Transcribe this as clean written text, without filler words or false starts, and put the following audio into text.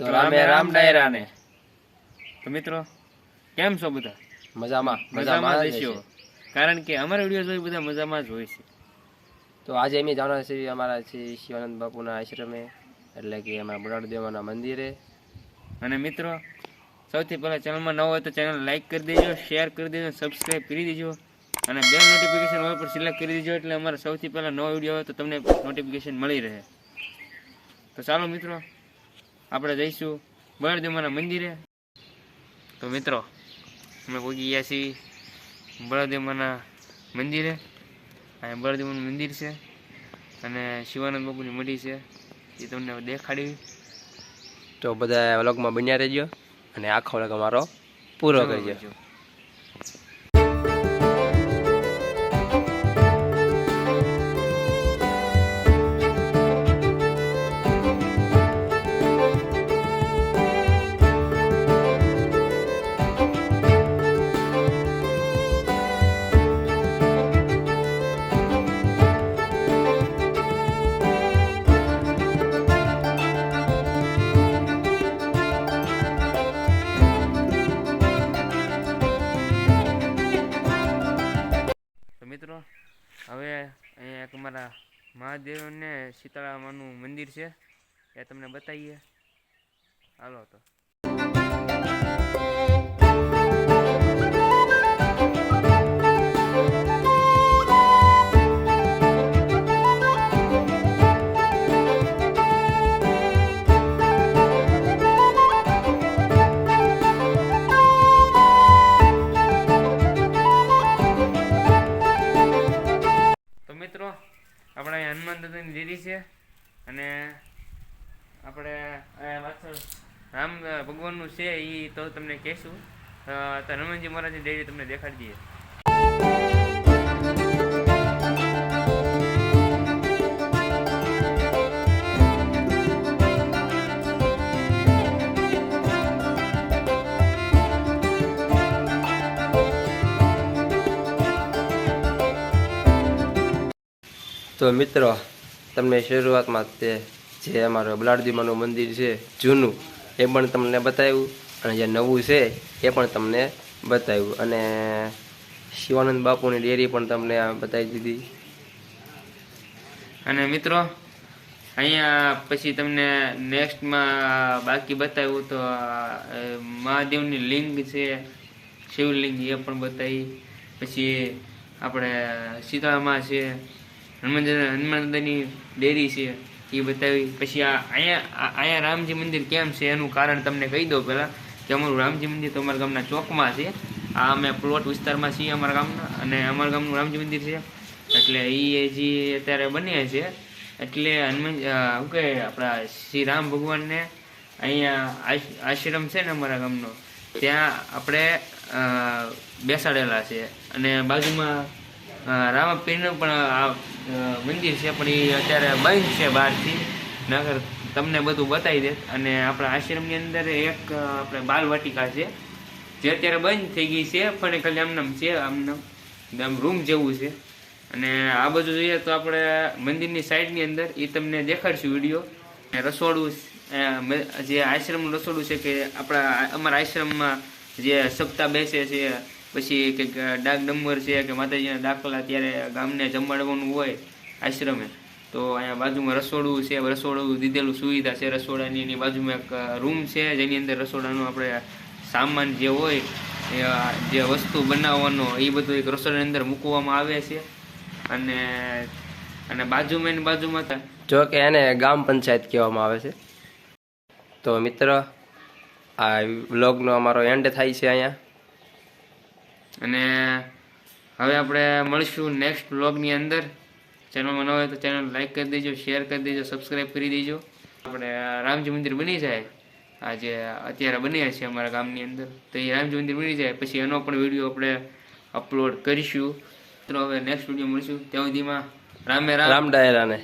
તો રામે રામ ડાયરા ને. તો મિત્રો કેમ છો બધા? મજામાં જશો, કારણ કે અમારા વિડીયો જોઈ બધા મજામાં જ હોય છે. તો આજે અમે જવાના છીએ અમારા શિવાનંદ બાપુના આશ્રમે, એટલે કે અમારા બુરાડદેવાના મંદિરે. અને મિત્રો સૌથી પહેલાં ચેનલમાં નવો હોય તો ચેનલ લાઈક કરી દેજો, શેર કરી દેજો, સબસ્ક્રાઈબ કરી દેજો અને બેલ નોટિફિકેશન ઓલ પર સિલેક્ટ કરી દેજો, એટલે અમારા સૌથી પહેલાં નવો વિડીયો હોય તો તમને નોટિફિકેશન મળી રહે. તો ચાલો મિત્રો આપણે જઈશું બળદેવના મંદિરે. તો મિત્રો અમે પહોંચી ગયા છીએ બળદેવના મંદિરે. અહીંયા બળદેવનું મંદિર છે અને શિવાનંદ બાપુની મઢી છે, એ તમને દેખાડી. તો બધા વ્લોગમાં બન્યા રહેજો અને આખો વ્લોગ અમારો પૂરો કરજો. મિત્રો હવે અહીંયા એક અમારા મહાદેવ અને સીતારામાનું મંદિર છે, એ તમને બતાવીએ. હાલો તો મિત્રો આપણે અહીંયા હનુમાન દાદાની ડેરી છે અને આપણે પાછળ રામ ભગવાનનું છે, એ તો તમને કહેશું. તો હનુમાનજી મહારાજની ડેરી તમને દેખાડી દઈએ. તો મિત્રો તમને શરૂઆતમાં તે જે અમારું બલાડદીમાનું મંદિર છે જૂનું, એ પણ તમને બતાવ્યું, અને જે નવું છે એ પણ તમને બતાવ્યું, અને શિવાનંદ બાપુની ડેરી પણ તમને બતાવી દીધી. અને મિત્રો અહીંયા પછી તમને નેક્સ્ટમાં બાકી બતાવ્યું તો મહાદેવની લિંગ છે, શિવલિંગ, એ પણ બતાવી. પછી આપણે સીતારામા છે, હનુમાન દાદાની ડેરી છે, એ બતાવી. પછી અહીંયા રામજી મંદિર કેમ છે એનું કારણ તમને કહી દઉં પહેલાં, કે અમારું રામજી મંદિર તો અમારા ગામના ચોકમાં છે. આ અમે પ્લોટ વિસ્તારમાં છીએ અમારા ગામના, અને અમારા ગામનું રામજી મંદિર છે, એટલે એ જે અત્યારે બન્યા છે. એટલે હનુમાન શું કહે, આપણા શ્રી રામ ભગવાનને અહીંયા આશ્રમ છે ને અમારા ગામનો, ત્યાં આપણે બેસાડેલા છે. અને બાજુમાં રામાપીરનું પણ આ મંદિર છે, પણ એ અત્યારે બંધ છે બહારથી, નગર તમને બધું બતાવી દે. અને આપણા આશ્રમની અંદર એક આપણે બાલવાટિકા છે, જે અત્યારે બંધ થઈ ગઈ છે, પણ ખાલી આમનામ છે, આમ રૂમ જેવું છે. અને આ બધું જોઈએ તો આપણે મંદિરની સાઈડની અંદર એ તમને દેખાડશું વિડીયો. રસોડું જે આશ્રમનું રસોડું છે, કે અમારા આશ્રમમાં જે સપ્તાહ બેસે છે, પછી કંઈક ડાક ડંબર છે કે માતાજીના દાખલા ત્યારે ગામને જમાડવાનું હોય આશ્રમે, તો અહીંયા બાજુમાં રસોડું છે, રસોડું દીધેલું સુવિધા છે રસોડાની. એની બાજુમાં એક રૂમ છે, જેની અંદર રસોડાનું આપણે સામાન જે હોય, જે વસ્તુ બનાવવાનો, એ બધું એક રસોડાની અંદર મૂકવામાં આવે છે. અને બાજુમાં જો કે એને ગામ પંચાયત કહેવામાં આવે છે. તો મિત્રો આ વ્લોગનો અમારો એન્ડ થાય છે અહીંયા, અને હવે આપણે મળીશું નેક્સ્ટ વ્લોગની અંદર. ચેનલમાં ન હોય તો ચેનલ લાઈક કરી દેજો, શેર કરી દેજો, સબસ્ક્રાઈબ કરી દેજો. આપણે રામજી મંદિર બની જાય, આ જે અત્યારે બન્યા છે અમારા ગામની અંદર, તો એ રામજી મંદિર બની જાય પછી એનો પણ વિડીયો આપણે અપલોડ કરીશું. તો હવે નેક્સ્ટ વિડીયો મળીશું, ત્યાં સુધીમાં રામે રામ ડાયરાને.